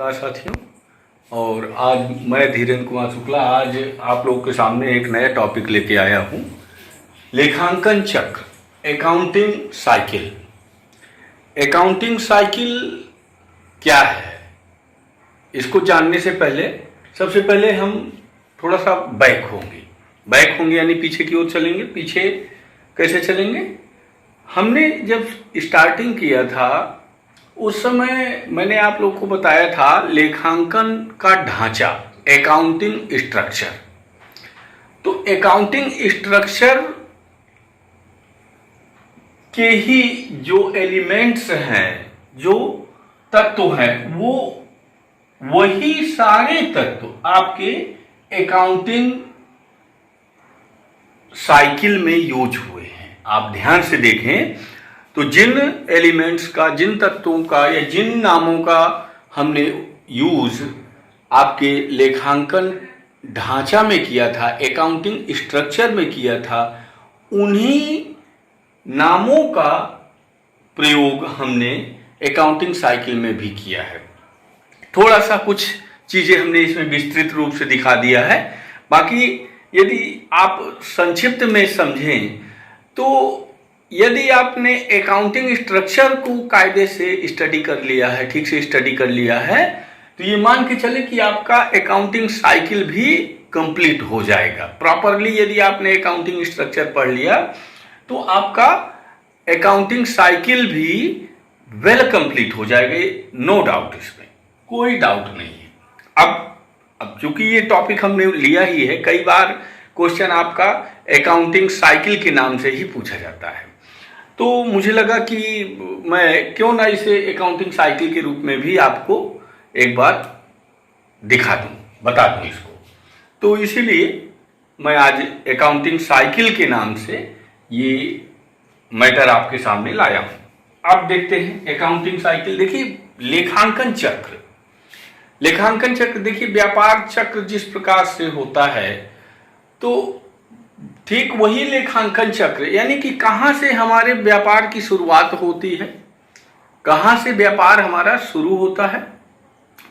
नमस्कार साथियों। और आज मैं धीरेन्द्र कुमार शुक्ला आज आप लोगों के सामने एक नया टॉपिक लेके आया हूँ। लेखांकन चक्र, अकाउंटिंग साइकिल। अकाउंटिंग साइकिल क्या है, इसको जानने से पहले सबसे पहले हम थोड़ा सा बैक होंगे यानी पीछे की ओर चलेंगे। पीछे कैसे चलेंगे? हमने जब स्टार्टिंग किया था उस समय मैंने आप लोग को बताया था लेखांकन का ढांचा, अकाउंटिंग स्ट्रक्चर। तो अकाउंटिंग स्ट्रक्चर के ही जो एलिमेंट्स हैं, जो तत्व हैं, वो वही सारे तत्व आपके अकाउंटिंग साइकिल में यूज हुए हैं। आप ध्यान से देखें तो जिन एलिमेंट्स का, जिन तत्वों का या जिन नामों का हमने यूज आपके लेखांकन ढांचा में किया था, अकाउंटिंग स्ट्रक्चर में किया था, उन्हीं नामों का प्रयोग हमने अकाउंटिंग साइकिल में भी किया है। थोड़ा सा कुछ चीजें हमने इसमें विस्तृत रूप से दिखा दिया है। बाकी यदि आप संक्षिप्त में समझें तो यदि आपने अकाउंटिंग स्ट्रक्चर को कायदे से स्टडी कर लिया है, ठीक से स्टडी कर लिया है, तो ये मान के चले कि आपका अकाउंटिंग साइकिल भी कंप्लीट हो जाएगा। प्रॉपरली यदि आपने अकाउंटिंग स्ट्रक्चर पढ़ लिया तो आपका अकाउंटिंग साइकिल भी वेल कंप्लीट हो जाएगा। नो डाउट, इसमें कोई डाउट नहीं है। अब चूंकि ये टॉपिक हमने लिया ही है, कई बार क्वेश्चन आपका अकाउंटिंग साइकिल के नाम से ही पूछा जाता है, तो मुझे लगा कि मैं क्यों ना इसे अकाउंटिंग साइकिल के रूप में भी आपको एक बार दिखा दूं, बता दूं इसको। तो इसीलिए मैं आज अकाउंटिंग साइकिल के नाम से ये मैटर आपके सामने लाया हूं। अब देखते हैं अकाउंटिंग साइकिल। देखिए लेखांकन चक्र, लेखांकन चक्र देखिए व्यापार चक्र जिस प्रकार से होता है, तो ठीक वही लेखांकन चक्र, यानी कि कहां से हमारे व्यापार की शुरुआत होती है, कहां से व्यापार हमारा शुरू होता है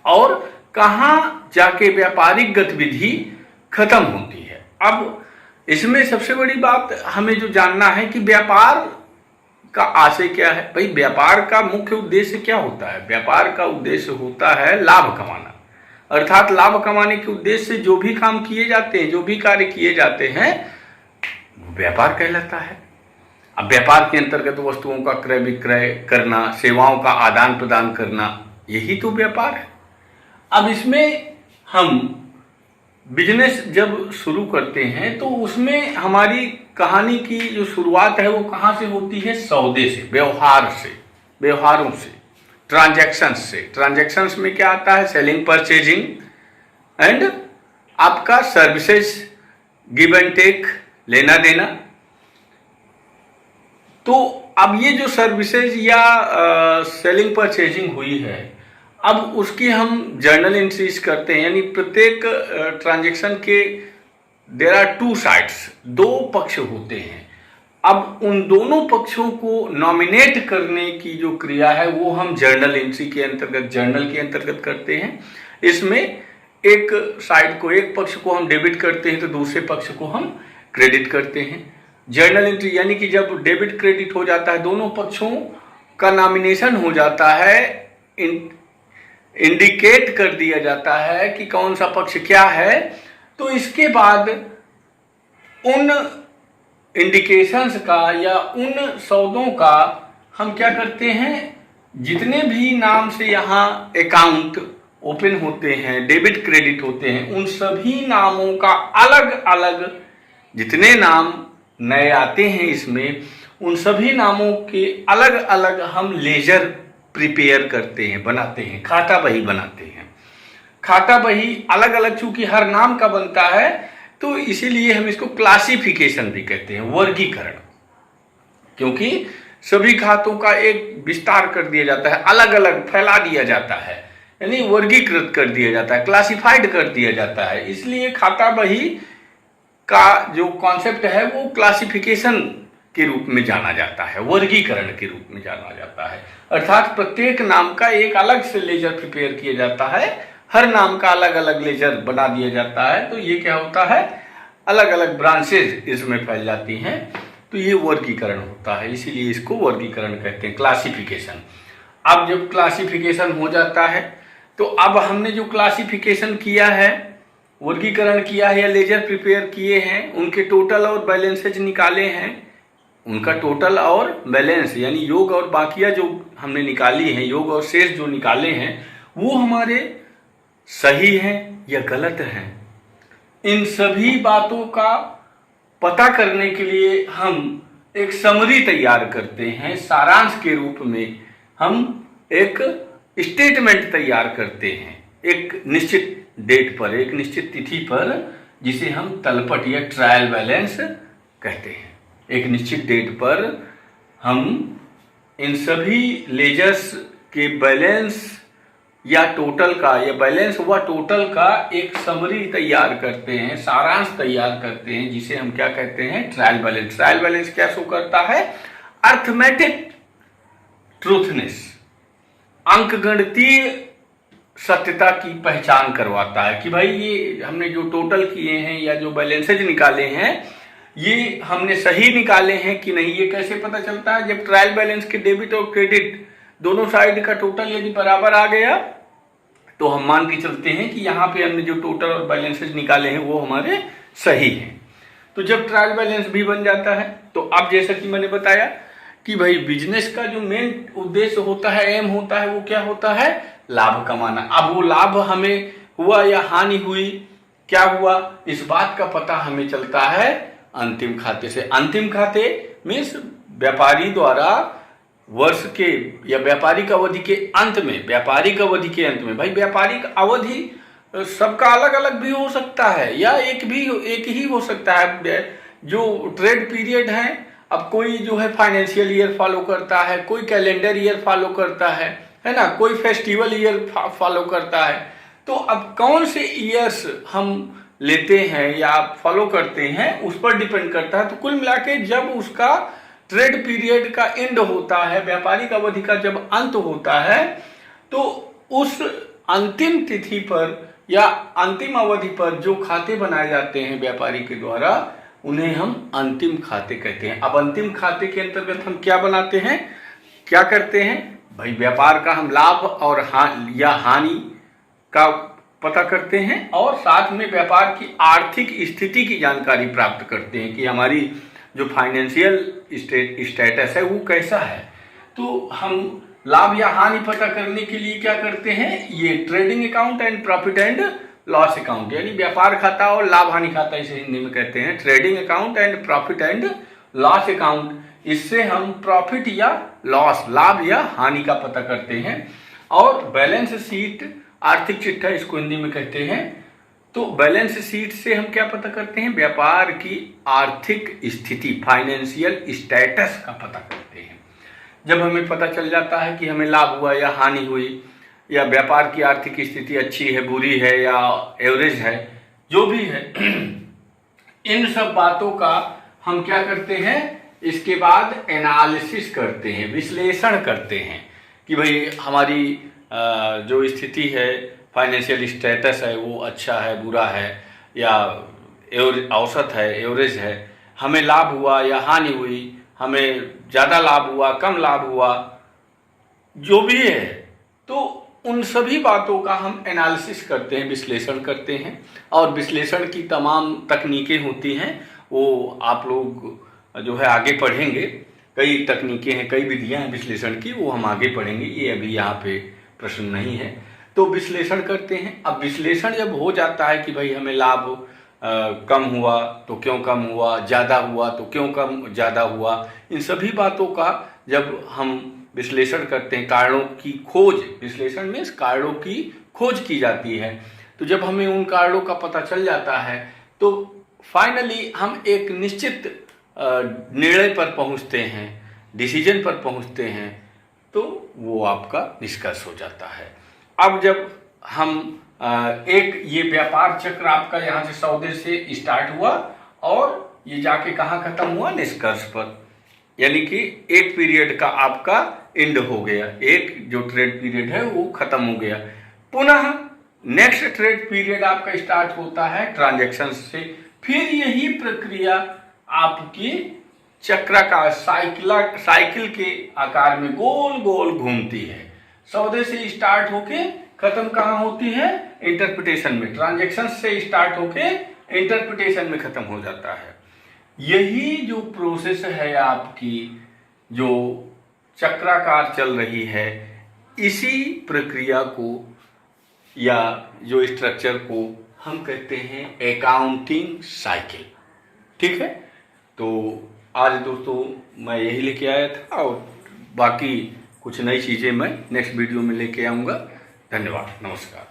और कहां जाके व्यापारिक गतिविधि खत्म होती है। अब इसमें सबसे बड़ी बात हमें जो जानना है कि व्यापार का आशय क्या है। भाई व्यापार का मुख्य उद्देश्य क्या होता है? व्यापार का उद्देश्य होता है लाभ कमाना, अर्थात लाभ कमाने के उद्देश्य से जो भी काम किए जाते हैं, जो भी कार्य किए जाते हैं, व्यापार कहलाता है। अब व्यापार के अंतर्गत वस्तुओं का क्रय विक्रय करना, सेवाओं का आदान प्रदान करना, यही तो व्यापार है। अब इसमें हम बिजनेस जब शुरू करते हैं तो उसमें हमारी कहानी की जो शुरुआत है वो कहाँ से होती है? सौदे से, व्यवहार से, व्यवहारों से, ट्रांजैक्शंस से। ट्रांजैक्शंस में क्या आता है? सेलिंग, परचेजिंग एंड आपका सर्विसेज, गिव एंड टेक, लेना देना। तो अब ये जो सर्विसेज या सेलिंग परचेजिंग हुई है, अब उसकी हम जर्नल एंट्रीज करते हैं, यानी प्रत्येक ट्रांजैक्शन के देयर आर टू साइड्स, दो पक्ष होते हैं। अब उन दोनों पक्षों को नॉमिनेट करने की जो क्रिया है वो हम जर्नल एंट्री के अंतर्गत, जर्नल के अंतर्गत करते हैं। इसमें एक साइड को, एक पक्ष को हम डेबिट करते हैं तो दूसरे पक्ष को हम क्रेडिट करते हैं। जर्नल एंट्री यानी कि जब डेबिट क्रेडिट हो जाता है, दोनों पक्षों का नॉमिनेशन हो जाता है, इंडिकेट कर दिया जाता है कि कौन सा पक्ष क्या है, तो इसके बाद उन इंडिकेशंस का या उन सौदों का हम क्या करते हैं, जितने भी नाम से यहाँ अकाउंट ओपन होते हैं, डेबिट क्रेडिट होते हैं, उन सभी नामों का अलग अलग, जितने नाम नए आते हैं इसमें, उन सभी नामों के अलग अलग हम लेजर प्रिपेयर करते हैं, बनाते हैं, खाता बही बनाते हैं। खाता बही अलग अलग चूंकि हर नाम का बनता है तो इसीलिए हम इसको क्लासिफिकेशन भी कहते हैं, वर्गीकरण, क्योंकि सभी खातों का एक विस्तार कर दिया जाता है, अलग अलग फैला दिया जाता है, यानी वर्गीकृत कर दिया जाता है, क्लासिफाइड कर दिया जाता है। इसलिए खाता बही का जो कॉन्सेप्ट है वो क्लासिफिकेशन के रूप में जाना जाता है, वर्गीकरण के रूप में जाना जाता है। अर्थात प्रत्येक नाम का एक अलग से लेजर प्रिपेयर किया जाता है, हर नाम का अलग अलग लेजर बना दिया जाता है। तो ये क्या होता है, अलग अलग ब्रांचेज इसमें फैल जाती हैं, तो ये वर्गीकरण होता है, इसीलिए इसको वर्गीकरण कहते हैं, क्लासिफिकेशन। अब जब क्लासिफिकेशन हो जाता है तो अब हमने जो क्लासिफिकेशन किया है, वर्गीकरण किया है या लेजर प्रिपेयर किए हैं, उनके टोटल और बैलेंसेज निकाले हैं, उनका टोटल और बैलेंस यानी योग और बाकिया जो हमने निकाली हैं, योग और शेष जो निकाले हैं, वो हमारे सही हैं या गलत हैं। इन सभी बातों का पता करने के लिए हम एक समरी तैयार करते हैं, सारांश के रूप में हम एक स्टेटमेंट तैयार करते हैं, एक निश्चित डेट पर, एक निश्चित तिथि पर, जिसे हम तलपट या ट्रायल बैलेंस कहते हैं। एक निश्चित डेट पर हम इन सभी लेजर्स के बैलेंस या टोटल का, या बैलेंस व टोटल का एक समरी तैयार करते हैं, सारांश तैयार करते हैं, जिसे हम क्या कहते हैं, ट्रायल बैलेंस। ट्रायल बैलेंस क्या शो करता है, अर्थमेटिक ट्रूथनेस, अंकगणितीय सत्यता की पहचान करवाता है कि भाई ये हमने जो टोटल किए हैं या जो बैलेंसेज निकाले हैं, ये हमने सही निकाले हैं कि नहीं। ये कैसे पता चलता है, जब ट्रायल बैलेंस के डेबिट और क्रेडिट दोनों साइड का टोटल यदि बराबर आ गया तो हम मान के चलते हैं कि यहाँ पे हमने जो टोटल और बैलेंसेज निकाले हैं वो हमारे सही हैं। तो जब ट्रायल बैलेंस भी बन जाता है तो अब जैसा कि मैंने बताया कि भाई बिजनेस का जो मेन उद्देश्य होता है, एम होता है, वो क्या होता है, लाभ कमाना। अब वो लाभ हमें हुआ या हानि हुई, क्या हुआ, इस बात का पता हमें चलता है अंतिम खाते से। अंतिम खाते मीन्स व्यापारी द्वारा वर्ष के या व्यापारिक अवधि के अंत में, व्यापारिक अवधि के अंत में, भाई व्यापारिक अवधि सबका अलग अलग भी हो सकता है या एक ही हो सकता है। जो ट्रेड पीरियड है, अब कोई जो है फाइनेंशियल ईयर फॉलो करता है, कोई कैलेंडर ईयर फॉलो करता है ना, कोई फेस्टिवल ईयर फॉलो करता है। तो अब कौन से ईयर्स हम लेते हैं या फॉलो करते हैं उस पर डिपेंड करता है। तो कुल मिला के जब उसका ट्रेड पीरियड का एंड होता है, व्यापारिक अवधि का जब अंत होता है, तो उस अंतिम तिथि पर या अंतिम अवधि पर जो खाते बनाए जाते हैं व्यापारी के द्वारा, उन्हें हम अंतिम खाते कहते हैं। अब अंतिम खाते के अंतर्गत हम क्या बनाते हैं, क्या करते हैं, भाई व्यापार का हम लाभ और हानि का पता करते हैं और साथ में व्यापार की आर्थिक स्थिति की जानकारी प्राप्त करते हैं कि हमारी जो फाइनेंशियल स्टेटस है वो कैसा है। तो हम लाभ या हानि पता करने के लिए क्या करते हैं, ये trading account and profit and loss account, यानी व्यापार खाता और लाभ हानि खाता, इसे हिंदी में कहते हैं trading account and profit and loss account. इससे हम प्रॉफिट या लॉस, लाभ या हानि का पता करते हैं। और बैलेंस शीट, आर्थिक चिट्ठा इसको हिंदी में कहते हैं। तो बैलेंस शीट से हम क्या पता करते हैं, व्यापार की आर्थिक स्थिति, फाइनेंशियल स्टेटस का पता करते हैं। जब हमें पता चल जाता है कि हमें लाभ हुआ या हानि हुई, या व्यापार की आर्थिक स्थिति अच्छी है, बुरी है या एवरेज है, जो भी है, इन सब बातों का हम क्या करते हैं, इसके बाद एनालिसिस करते हैं, विश्लेषण करते हैं कि भाई हमारी जो स्थिति है, फाइनेंशियल स्टेटस है, वो अच्छा है, बुरा है, या औसत है, एवरेज है, हमें लाभ हुआ या हानि हुई, हमें ज़्यादा लाभ हुआ, कम लाभ हुआ, जो भी है। तो उन सभी बातों का हम एनालिसिस करते हैं, विश्लेषण करते हैं। और विश्लेषण की तमाम तकनीकें होती हैं, वो आप लोग जो है आगे पढ़ेंगे। कई तकनीकें हैं, कई विधियां हैं विश्लेषण की, वो हम आगे पढ़ेंगे, ये अभी यहाँ पे प्रश्न नहीं है। तो विश्लेषण करते हैं। अब विश्लेषण जब हो जाता है कि भाई हमें लाभ कम हुआ तो क्यों कम हुआ, ज़्यादा हुआ तो क्यों कम ज़्यादा हुआ, इन सभी बातों का जब हम विश्लेषण करते हैं, कारणों की खोज, विश्लेषण में कारणों की खोज की जाती है। तो जब हमें उन कारणों का पता चल जाता है तो फाइनली हम एक निश्चित निर्णय पर पहुंचते हैं, डिसीजन पर पहुंचते हैं, तो वो आपका निष्कर्ष हो जाता है। अब जब हम एक ये व्यापार चक्र आपका यहाँ से सौदे से स्टार्ट हुआ और ये जाके कहाँ खत्म हुआ, निष्कर्ष पर। यानी कि एक पीरियड का आपका एंड हो गया, एक जो ट्रेड पीरियड है वो खत्म हो गया, पुनः नेक्स्ट ट्रेड पीरियड आपका स्टार्ट होता है ट्रांजैक्शन से। फिर यही प्रक्रिया आपकी चक्राकार साइकिल के आकार में गोल गोल घूमती है। सौदे से स्टार्ट होके खत्म कहाँ होती है? इंटरप्रिटेशन में। ट्रांजैक्शन से स्टार्ट होके इंटरप्रिटेशन में खत्म हो जाता है। यही जो प्रोसेस है आपकी, जो चक्राकार चल रही है, इसी प्रक्रिया को या जो स्ट्रक्चर को हम कहते हैं अकाउंटिंग साइकिल। ठीक है, तो आज दोस्तों मैं यही लेके आया था, और बाकी कुछ नई चीज़ें मैं नेक्स्ट वीडियो में लेके आऊँगा। धन्यवाद, नमस्कार।